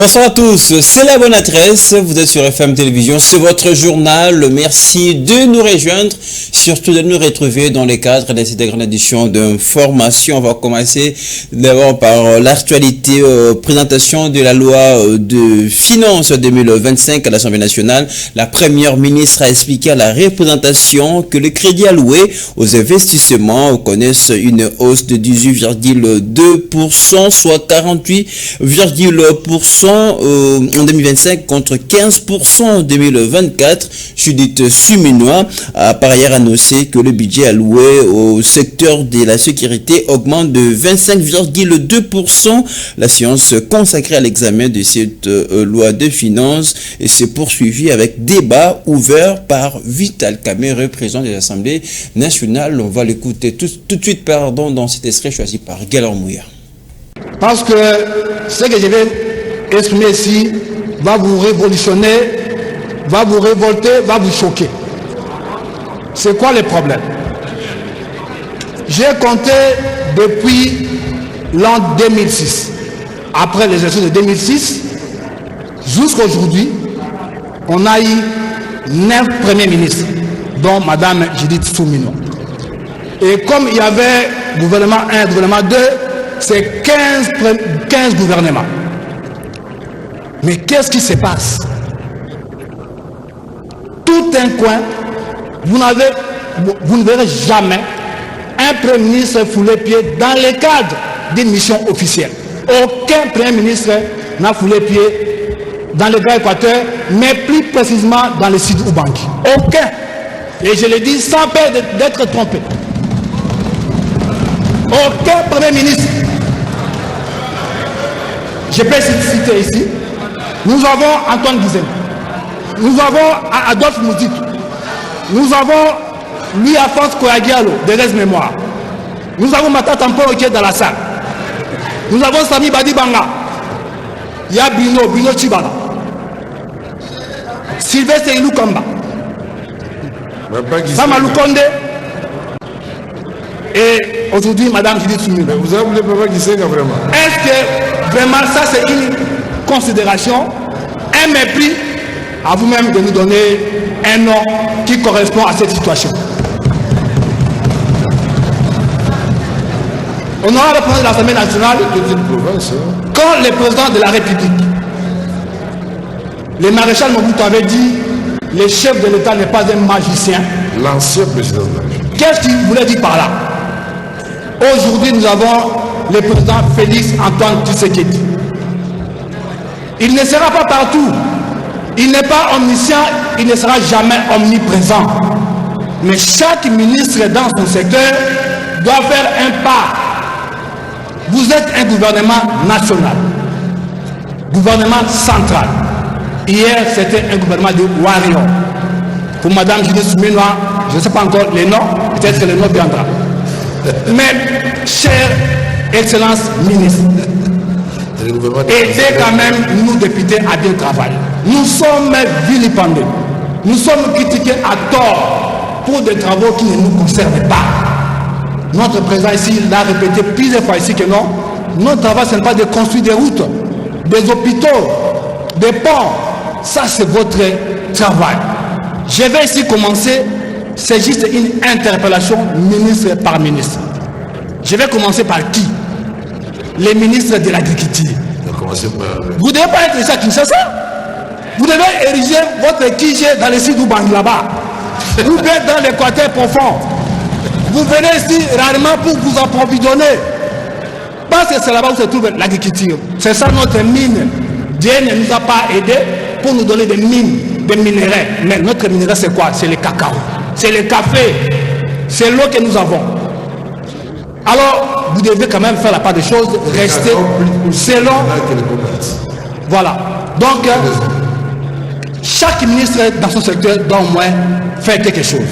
Bonsoir à tous, c'est la bonne adresse, vous êtes sur FM Télévision, c'est votre journal, merci de nous rejoindre, surtout de nous retrouver dans le cadre de cette grande édition d'information. On va commencer d'abord par l'actualité, présentation de la loi de finances 2025 à l'Assemblée nationale. La première ministre a expliqué à la représentation que le crédit alloué aux investissements connaissent une hausse de 18,2%, soit 48,% en 2025 contre 15% en 2024. Judith Suminois a par ailleurs annoncé que le budget alloué au secteur de la sécurité augmente de 25,2%. La séance consacrée à l'examen de cette loi de finances et s'est poursuivie avec débat ouvert par Vital Kamerhe, président de l'Assemblée nationale. On va l'écouter tout de suite dans cet extrait choisi par Gaël Mouya. Parce que ce que je vais exprimer ici va vous révolutionner, va vous révolter, va vous choquer. C'est quoi le problème? J'ai compté depuis l'an 2006. Après les élections de 2006, jusqu'à aujourd'hui, on a eu 9 premiers ministres, dont Mme Judith Suminois. Et comme il y avait gouvernement 1, gouvernement 2, c'est 15 gouvernements. Mais qu'est-ce qui se passe? Tout un coin, vous ne verrez jamais un premier ministre foulé pied dans le cadre d'une mission officielle. Aucun premier ministre n'a foulé pied dans le Grand Équateur, mais plus précisément dans le sud Ubangi. Aucun. Et je le dis sans peur d'être trompé. Aucun premier ministre. Je peux citer ici. Nous avons Antoine Guizem. Nous avons Adolphe Mouditou. Nous avons Louis Alphonse Koyagialo, de Res Mémoire. Nous avons Matata Tampon qui est dans la salle. Nous avons Sami Badi Banga. Il y a Bino Chibala. Sylvestre Ilou Kamba. Samalou Konde. Et aujourd'hui, Madame Judith Suminois. Vous avez voulu Papa Gisenga vraiment? Est-ce que vraiment ça c'est une considération, un mépris à vous-même de nous donner un nom qui correspond à cette situation? Honorable président de l'Assemblée nationale, quand le président de la République, le maréchal Mobutu avait dit le chef de l'État n'est pas un magicien. L'ancien président de la République. Qu'est-ce qu'il voulait dire par là? Aujourd'hui, nous avons le président Félix Antoine Tshisekedi. Il ne sera pas partout. Il n'est pas omniscient, il ne sera jamais omniprésent. Mais chaque ministre dans son secteur doit faire un pas. Vous êtes un gouvernement national, gouvernement central. Hier, c'était un gouvernement de Warrior. Pour Mme Judith Suminois, je ne sais pas encore les noms, peut-être que le nom viendra. Mais, chère Excellence ministre, aidez quand même nous députés à bien travailler. Nous sommes vilipendés, nous sommes critiqués à tort pour des travaux qui ne nous concernent pas. Notre président ici l'a répété plusieurs fois ici que non, notre travail ce n'est pas de construire des routes, des hôpitaux, des ponts. Ça c'est votre travail. Je vais ici commencer, c'est juste une interpellation ministre par ministre. Je vais commencer par qui? Les ministres de l'agriculture. Vous ne devez pas être ici à Kinshasa. Vous devez ériger votre QG dans le sud Ubangi là-bas. Vous êtes dans l'Équateur profond. Vous venez ici rarement pour vous approvisionner. Parce que c'est là-bas où se trouve l'agriculture. C'est ça notre mine. Dieu ne nous a pas aidés pour nous donner des mines, des minerais. Mais notre minerai c'est quoi? C'est le cacao, c'est le café, c'est l'eau que nous avons. Alors, vous devez quand même faire la part des choses, rester selon... Voilà. Donc, chaque ministre dans son secteur doit au moins faire quelque chose.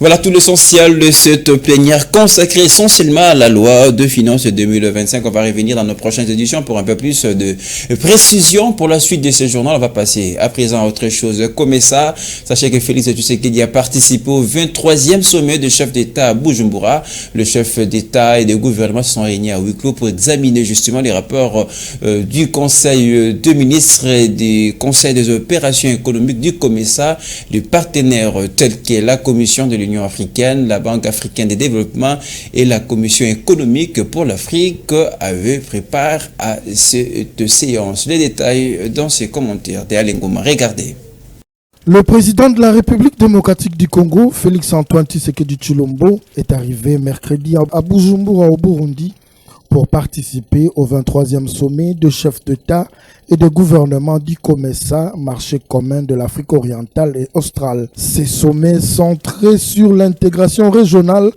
Voilà tout l'essentiel de cette plénière consacrée essentiellement à la loi de finances 2025. On va revenir dans nos prochaines éditions pour un peu plus de précision pour la suite de ce journal. On va passer à présent à autre chose. Comme ça, sachez que Félix Tshisekedi a participé au 23e sommet de chefs d'État à Bujumbura. Le chef d'État et de gouvernement se sont réunis à huis clos pour examiner justement les rapports du Conseil de ministres et du Conseil des opérations économiques du COMESA, les partenaires tels que la Commission de l'Union africaine, la Banque africaine de développement et la Commission économique pour l'Afrique avaient préparé à cette séance. Les détails dans ces commentaires de Alain Ngoma. Regardez. Le président de la République démocratique du Congo, Félix-Antoine Tshisekedi Tshilombo, est arrivé mercredi à Bujumbura au Burundi pour participer au 23e sommet de chefs d'État et de gouvernement du COMESA, marché commun de l'Afrique orientale et australe. Ces sommets centrés sur l'intégration régionale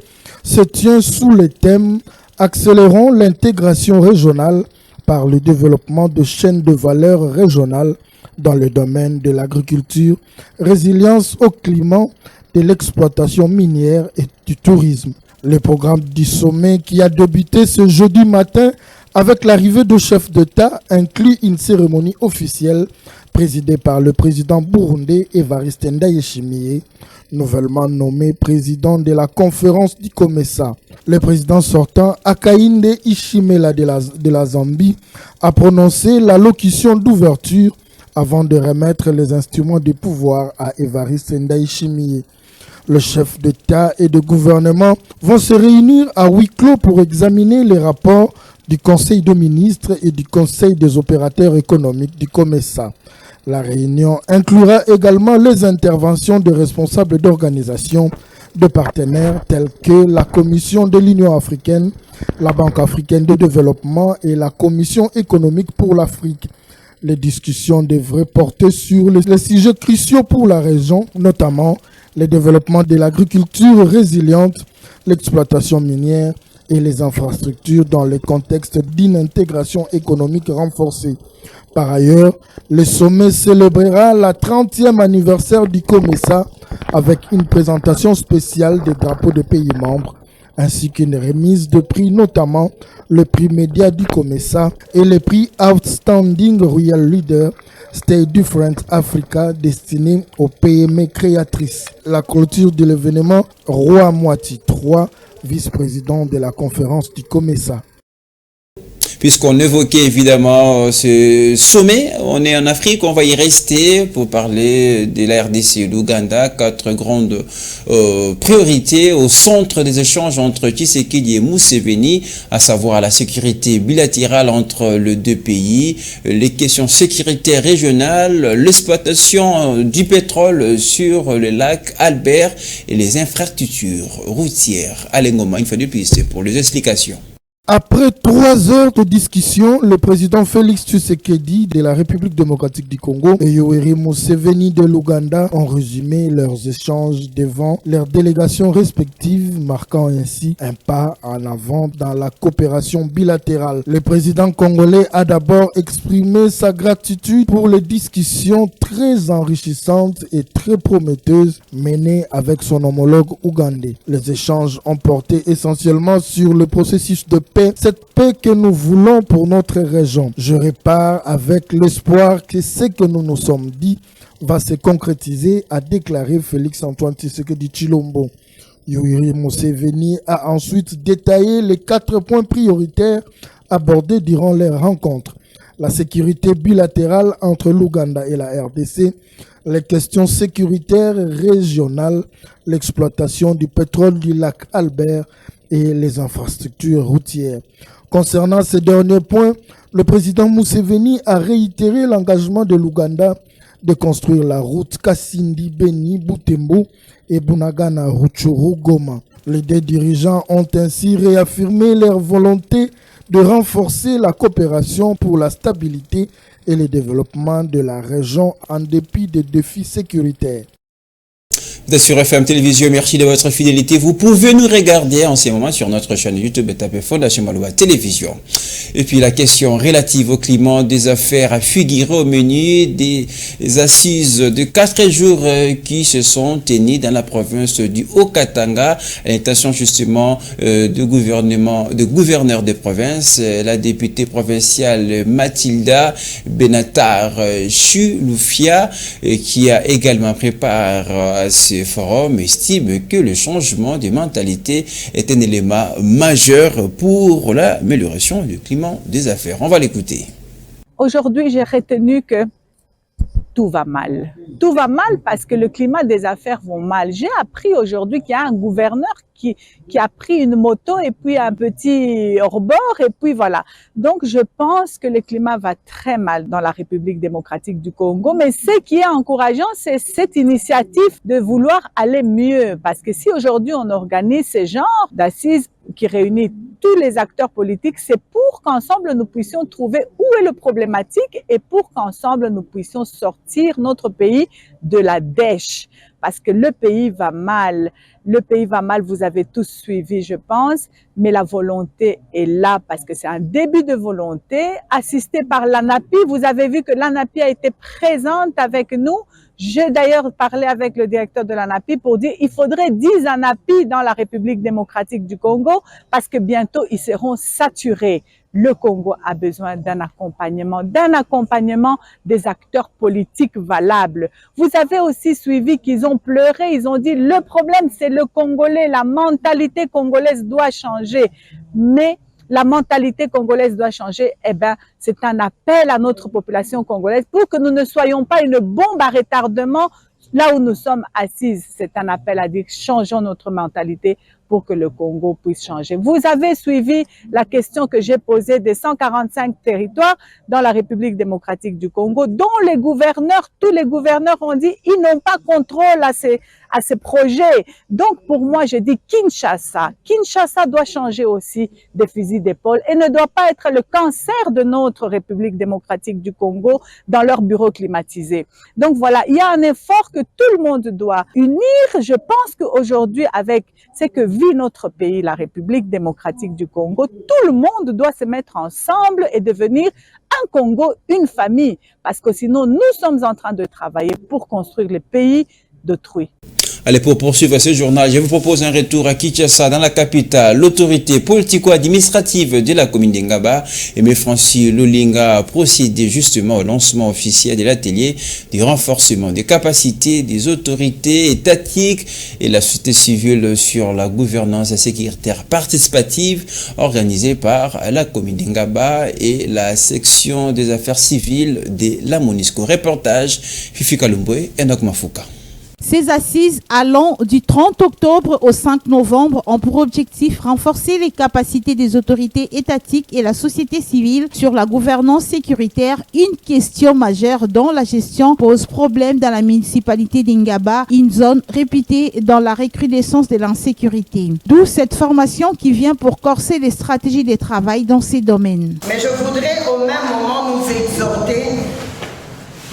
se tient sous le thème « Accélérons l'intégration régionale par le développement de chaînes de valeur régionales dans le domaine de l'agriculture, résilience au climat, de l'exploitation minière et du tourisme ». Le programme du sommet qui a débuté ce jeudi matin avec l'arrivée de chefs d'État inclut une cérémonie officielle présidée par le président burundais Evariste Ndayishimiye, nouvellement nommé président de la conférence du COMESA. Le président sortant Hakainde Hichilema de la Zambie a prononcé l'allocution d'ouverture avant de remettre les instruments de pouvoir à Evariste Ndayishimiye. Le chef d'État et de gouvernement vont se réunir à huis clos pour examiner les rapports du Conseil des ministres et du Conseil des opérateurs économiques du COMESA. La réunion inclura également les interventions de responsables d'organisations, de partenaires tels que la Commission de l'Union africaine, la Banque africaine de développement et la Commission économique pour l'Afrique. Les discussions devraient porter sur les sujets cruciaux pour la région, notamment le développement de l'agriculture résiliente, l'exploitation minière et les infrastructures dans le contexte d'une intégration économique renforcée. Par ailleurs, le sommet célébrera la 30e anniversaire du COMESA avec une présentation spéciale des drapeaux des pays membres, ainsi qu'une remise de prix, notamment le prix média du COMESA et le prix Outstanding Royal Leader Stay Different Africa destiné aux PME créatrices. La clôture de l'événement, Roi Moiti III, vice-président de la conférence du COMESA. Puisqu'on évoquait évidemment ce sommet, on est en Afrique, on va y rester pour parler de la RDC et l'Ouganda, 4 grandes priorités au centre des échanges entre Tshisekedi et Museveni, à savoir la sécurité bilatérale entre les deux pays, les questions sécuritaires régionales, l'exploitation du pétrole sur le lac Albert et les infrastructures routières. Alain Ngoma, une fois de plus, pour les explications. Après 3 heures de discussion, le président Félix Tshisekedi de la République démocratique du Congo et Yoweri Museveni de l'Ouganda ont résumé leurs échanges devant leurs délégations respectives, marquant ainsi un pas en avant dans la coopération bilatérale. Le président congolais a d'abord exprimé sa gratitude pour les discussions très enrichissantes et très prometteuses menées avec son homologue ougandais. Les échanges ont porté essentiellement sur le processus de paix, cette paix que nous voulons pour notre région. Je repars avec l'espoir que ce que nous nous sommes dit va se concrétiser, a déclaré Félix-Antoine Tshisekedi Tshilombo. Yoweri Museveni a ensuite détaillé les 4 points prioritaires abordés durant leur rencontre. La sécurité bilatérale entre l'Ouganda et la RDC, les questions sécuritaires régionales, l'exploitation du pétrole du lac Albert et les infrastructures routières. Concernant ces derniers points, le président Museveni a réitéré l'engagement de l'Ouganda de construire la route Kasindi-Beni-Butembo et Bunagana-Rutshuru-Goma. Les deux dirigeants ont ainsi réaffirmé leur volonté de renforcer la coopération pour la stabilité et le développement de la région en dépit des défis sécuritaires. Sur FM Télévision, merci de votre fidélité. Vous pouvez nous regarder en ce moment sur notre chaîne YouTube et taper Fondation Maloba Télévision. Et puis la question relative au climat des affaires a figuré au menu des assises de 4 jours qui se sont tenues dans la province du Haut-Katanga. À l'intention justement du gouverneur de province, la députée provinciale Mathilda Benatar Chulufia, qui a également préparé ce forum, estime que le changement de mentalité est un élément majeur pour l'amélioration du climat des affaires. On va l'écouter. Aujourd'hui, j'ai retenu que tout va mal. Tout va mal parce que le climat des affaires va mal. J'ai appris aujourd'hui qu'il y a un gouverneur qui a pris une moto et puis un petit hors-bord et puis voilà. Donc, je pense que le climat va très mal dans la République démocratique du Congo. Mais ce qui est encourageant, c'est cette initiative de vouloir aller mieux. Parce que si aujourd'hui on organise ce genre d'assises qui réunit tous les acteurs politiques, c'est pour qu'ensemble nous puissions trouver où est le problématique et pour qu'ensemble nous puissions sortir notre pays de la dèche. Parce que le pays va mal. Le pays va mal, vous avez tous suivi, je pense, mais la volonté est là parce que c'est un début de volonté assisté par l'ANAPI. Vous avez vu que l'ANAPI a été présente avec nous. J'ai d'ailleurs parlé avec le directeur de l'ANAPI pour dire qu'il faudrait 10 ANAPI dans la République démocratique du Congo parce que bientôt ils seront saturés. Le Congo a besoin d'un accompagnement des acteurs politiques valables. Vous avez aussi suivi qu'ils ont pleuré, ils ont dit le problème c'est le Congolais, la mentalité congolaise doit changer. Mais la mentalité congolaise doit changer, eh bien, c'est un appel à notre population congolaise pour que nous ne soyons pas une bombe à retardement là où nous sommes assises. C'est un appel à dire changeons notre mentalité pour que le Congo puisse changer. Vous avez suivi la question que j'ai posée des 145 territoires dans la République démocratique du Congo, dont les gouverneurs, tous les gouverneurs ont dit ils n'ont pas contrôle à ces projets. Donc pour moi, je dis Kinshasa doit changer aussi des fusils d'épaule et ne doit pas être le cancer de notre République démocratique du Congo dans leur bureau climatisé. Donc voilà, il y a un effort que tout le monde doit unir. Je pense qu'aujourd'hui, avec ce que vit notre pays, la République démocratique du Congo, tout le monde doit se mettre ensemble et devenir un Congo, une famille. Parce que sinon, nous sommes en train de travailler pour construire le pays d'autrui. Allez, pour poursuivre ce journal, je vous propose un retour à Kinshasa, dans la capitale. L'autorité politico-administrative de la commune d'Ingaba, Aimé Francis Lolinga, a procédé justement au lancement officiel de l'atelier du renforcement des capacités des autorités étatiques et la société civile sur la gouvernance sécuritaire participative organisée par la commune d'Ingaba et la section des affaires civiles de la MONUSCO. Reportage Fifi Kalumbwe et Enoch Mafuka. Ces assises allant du 30 octobre au 5 novembre ont pour objectif renforcer les capacités des autorités étatiques et la société civile sur la gouvernance sécuritaire, une question majeure dont la gestion pose problème dans la municipalité d'Ingaba, une zone réputée dans la recrudescence de l'insécurité. D'où cette formation qui vient pour corser les stratégies de travail dans ces domaines. Mais je voudrais au même moment nous exhorter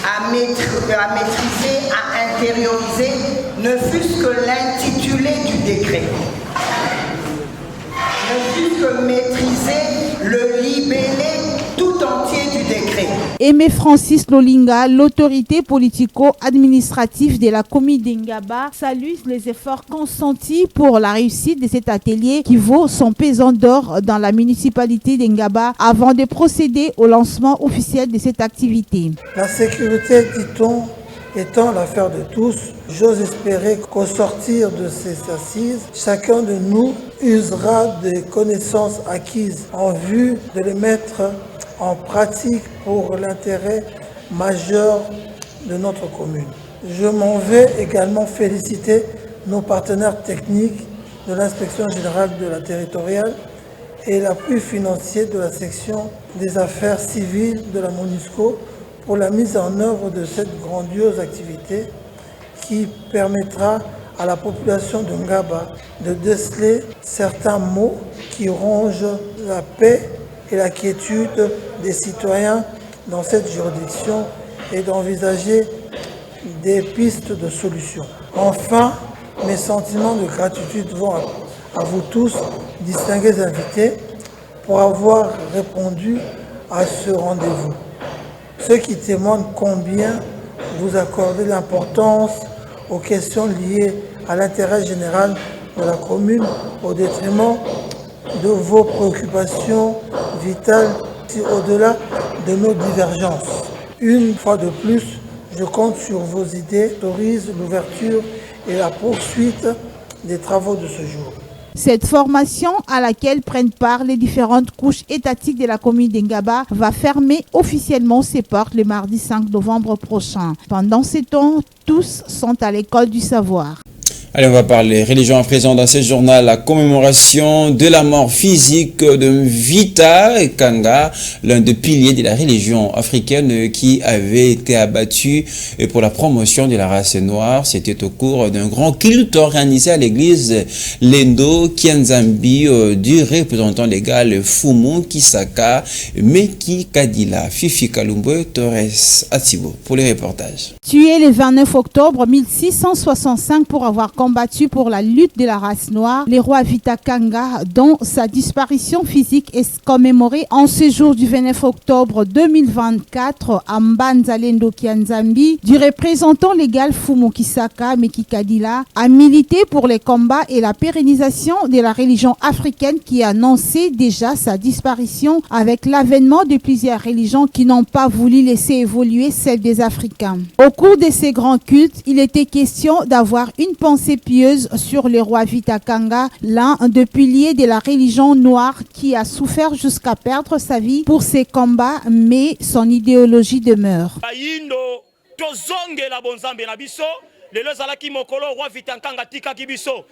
à maîtriser, à intérioriser, ne fût-ce que l'intitulé du décret. Ne fût-ce que maîtriser le libellé tout entier du décret. Aimé Francis Lolinga, l'autorité politico-administrative de la commune d'Ingaba, salue les efforts consentis pour la réussite de cet atelier qui vaut son pesant d'or dans la municipalité d'Ingaba avant de procéder au lancement officiel de cette activité. La sécurité, dit-on, étant l'affaire de tous, j'ose espérer qu'au sortir de ces assises, chacun de nous usera des connaissances acquises en vue de les mettre en pratique pour l'intérêt majeur de notre commune. Je m'en vais également féliciter nos partenaires techniques de l'Inspection générale de la territoriale et l'appui financier de la section des affaires civiles de la MONUSCO pour la mise en œuvre de cette grandiose activité qui permettra à la population de Ngaba de déceler certains maux qui rongent la paix et la quiétude des citoyens dans cette juridiction et d'envisager des pistes de solutions. Enfin, mes sentiments de gratitude vont à vous tous, distingués invités, pour avoir répondu à ce rendez-vous. Ce qui témoigne combien vous accordez l'importance aux questions liées à l'intérêt général de la commune au détriment de vos préoccupations vitales au-delà de nos divergences. Une fois de plus, je compte sur vos idées, autorise l'ouverture et la poursuite des travaux de ce jour. Cette formation à laquelle prennent part les différentes couches étatiques de la commune d'Engaba va fermer officiellement ses portes le mardi 5 novembre prochain. Pendant ce temps, tous sont à l'école du savoir. Allez, on va parler religion à présent dans ce journal, la commémoration de la mort physique de Vita Kanga, l'un des piliers de la religion africaine qui avait été abattu pour la promotion de la race noire. C'était au cours d'un grand culte organisé à l'église Lendo Kianzambi du représentant légal Fumu Kisaka Meki Kadila. Fifi Kalumbo, Torres Atibo pour les reportages. Tué le 29 octobre 1665 pour avoir combattu pour la lutte de la race noire, le roi Vita Kanga, dont sa disparition physique est commémorée en ce jour du 29 octobre 2024 à Mbanzalendo Kianzambi, du représentant légal Fumu Kisaka Meki Kadila, a milité pour les combats et la pérennisation de la religion africaine qui annonçait déjà sa disparition avec l'avènement de plusieurs religions qui n'ont pas voulu laisser évoluer celle des Africains. Au cours de ces grands cultes, il était question d'avoir une pensée pieuse sur le roi Vita Kanga, l'un des piliers de la religion noire qui a souffert jusqu'à perdre sa vie pour ses combats, mais son idéologie demeure. lelo ezalaki mokolo roi Vita Kanga tikaki biso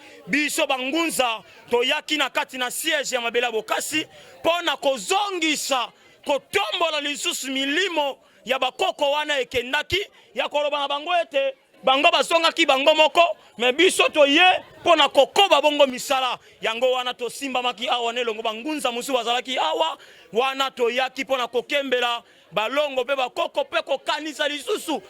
bangunza toyaki na kati na siège ya mabela bokasi pona kozongisa kotombola lisusu milimo ya bakoko wana ekendaki ya koloba na bango ete bango basongaki bango moko me biso toye pona kokoba bongo misala yango wana tosimbamaki awa nelongo bangunza musu bazalaki awa wana toyaki pona kokembela balongo pe bakoko pe kokanisa lisusu.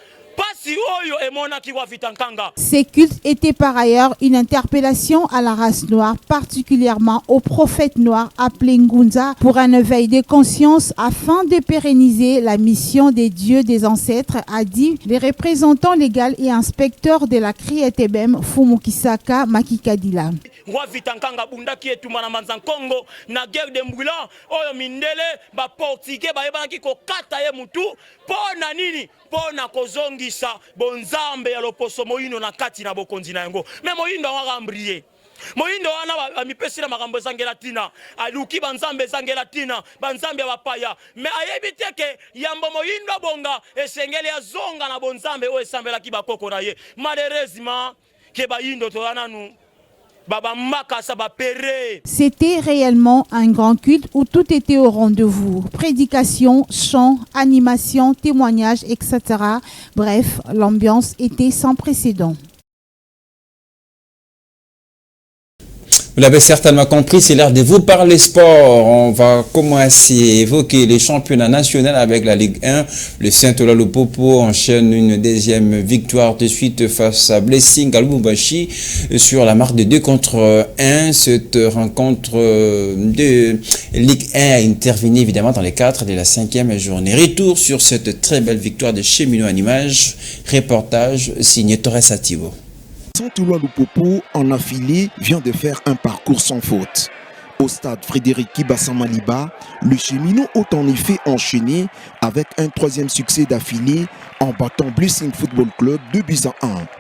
Ces cultes étaient par ailleurs une interpellation à la race noire, particulièrement au prophète noir appelé Ngunza, pour un éveil de conscience afin de pérenniser la mission des dieux des ancêtres, a dit les représentants légaux et inspecteurs de la Krietebem Fumu Kisaka Meki Kadila. Roi Vita Kanga bundaki etumana manzankongo na guerre de Mbula oyo mindele ba portugais ba yebaki ko kata ye mutu pona nini pona kozongisa bonzambe ya loposo moyindo na kati na bokonzi na yango me moyindo wakambriye moyindo wana amipesira makambo zangela tina aluki banzambe zangela tina banzambe bapaya me ayebi teke yambo moyindo bonga esengeli azonga na bonzambe o esambela ki bakoko na ye malheureusement ke bayindo to wananu. C'était réellement un grand culte où tout était au rendez-vous. Prédication, chant, animation, témoignages, etc. Bref, l'ambiance était sans précédent. Vous l'avez certainement compris, c'est l'heure de vous parler sport. On va commencer à évoquer les championnats nationaux avec la Ligue 1. Le Saint-Ola Lupopo enchaîne une deuxième victoire de suite face à Blessing à Lubumbashi sur la marque de 2-1. Cette rencontre de Ligue 1 a intervenu évidemment dans les cadres de la 5e journée. Retour sur cette très belle victoire de Cheminot en images. Reportage signé Torres Atibo. Saint-Ola Lupopo, en affilée, vient de faire un parcours sans faute. Au stade Frédéric Kibassa-Maliba, le Cheminot a en effet enchaîné avec un troisième succès d'affilée en battant Blessing Football Club 2-1.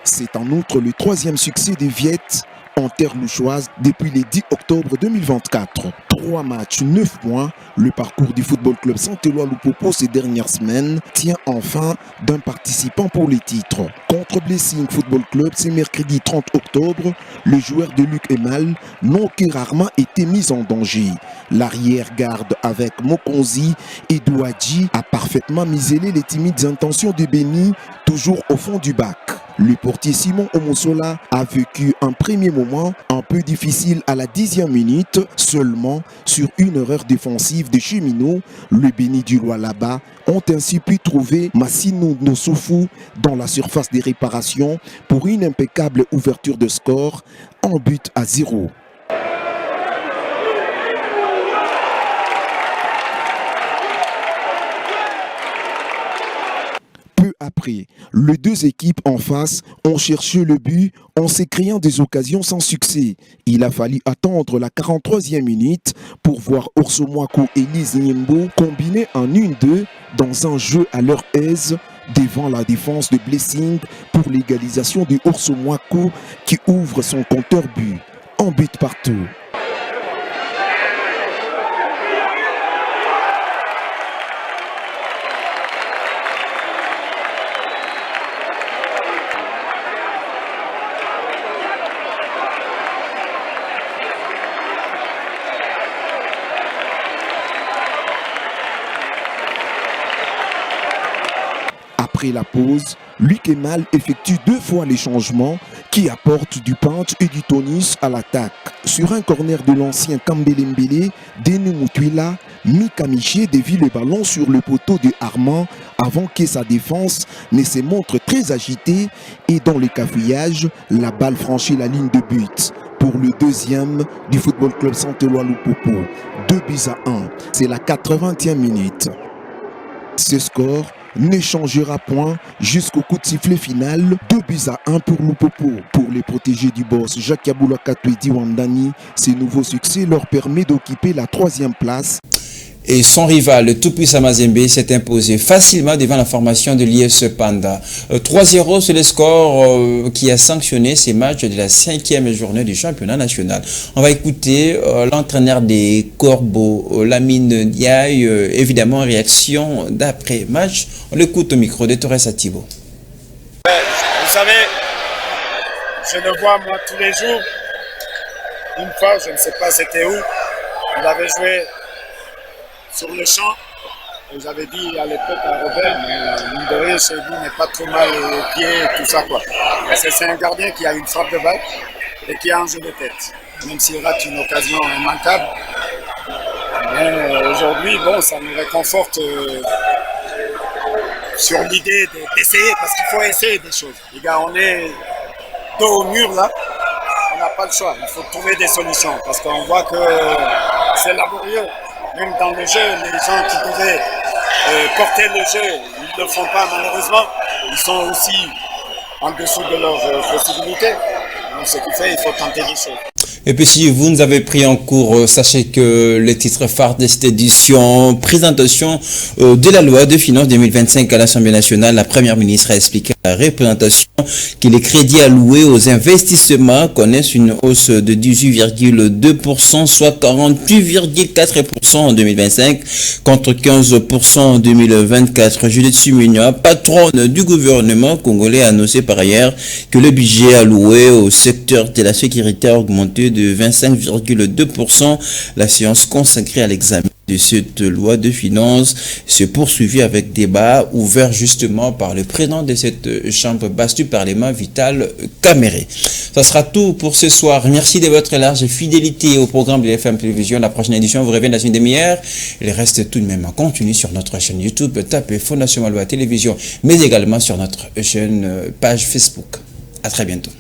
C'est en outre le troisième succès des Viettes en terre louchoise depuis le 10 octobre 2024. 3 matchs, 9 points. Le parcours du Football Club Saint-Éloi Lupopo ces dernières semaines tient enfin d'un participant pour les titres. Contre Blessing Football Club, c'est mercredi 30 octobre, le joueur de Luc Emal n'a que rarement été mis en danger. L'arrière-garde avec Mokonzi et Douadji a parfaitement miselé les timides intentions de Béni, toujours au fond du bac. Le portier Simon Omosola a vécu un premier moment en peu difficile à la 10e minute, seulement sur une erreur défensive des cheminots, le Béni du Lualaba ont ainsi pu trouver Massino Nossoufou dans la surface des réparations pour une impeccable ouverture de score en but à 0. Peu après, les deux équipes en face ont cherché le but en se créant des occasions sans succès. Il a fallu attendre la 43e minute pour voir Orsomwako et Lise Nyembo combiner en 1-2 dans un jeu à leur aise devant la défense de Blessing pour l'égalisation de Orsomwako qui ouvre son compteur but. En but partout. Après la pause, Luc Emal effectue 2 fois les changements qui apportent du punch et du tonus à l'attaque. Sur un corner de l'ancien Kambelembele, Denis Mutwila, Mika Miché dévie le ballon sur le poteau de Armand avant que sa défense ne se montre très agitée et dans le cafouillage, la balle franchit la ligne de but. Pour le deuxième du Football Club Saint-Éloi Lupopo, 2-1. C'est la 80e minute. Ce score ne changera point jusqu'au coup de sifflet final. 2-1 pour Lupopo. Pour les protégés du boss Jacques Yaboula Katouedi Wandani, ce nouveau succès leur permet d'occuper la 3e place. Et son rival, le tout-puissant Mazembe, s'est imposé facilement devant la formation de l'IS Panda. 3-0, c'est le score qui a sanctionné ces matchs de la 5e journée du championnat national. On va écouter l'entraîneur des Corbeaux, Lamine Diaye, évidemment en réaction d'après-match. On l'écoute au micro de Torres Atibo. Vous savez, je le vois moi tous les jours. Une fois, je ne sais pas c'était où, il avait joué sur le champ. J'avais dit à l'époque à Robert, mine de rien, chez lui n'est pas trop mal aux pieds et tout ça quoi. C'est un gardien qui a une frappe de balle et qui a un jeu de tête. Même s'il rate une occasion immanquable. Mais aujourd'hui, bon, ça nous réconforte sur l'idée d'essayer, parce qu'il faut essayer des choses. Les gars, on est dos au mur là, on n'a pas le choix. Il faut trouver des solutions parce qu'on voit que c'est laborieux. Même dans le jeu, les gens qui devaient porter le jeu, ils ne le font pas malheureusement. Ils sont aussi en dessous de leurs possibilités. Donc ce qui fait, il faut tenter des choses. Et puis si vous nous avez pris en cours, sachez que le titre phare de cette édition, présentation de la loi de finances 2025 à l'Assemblée nationale, la première ministre a expliqué à la représentation que les crédits alloués aux investissements connaissent une hausse de 18,2%, soit 48,4% en 2025 contre 15% en 2024. Juliette Sumignon, patronne du gouvernement congolais, a annoncé par ailleurs que le budget alloué au secteur de la sécurité a augmenté de 25,2%. La séance consacrée à l'examen de cette loi de finances se poursuivit avec débat ouvert justement par le président de cette chambre basse du Parlement, Vital Kamere. Ça sera tout pour ce soir. Merci de votre large fidélité au programme de FM Télévision. La prochaine édition vous revient dans une demi-heure. Il reste tout de même en continu sur notre chaîne YouTube. Tapez Fondation Maloa Télévision, mais également sur notre chaîne page Facebook. À très bientôt.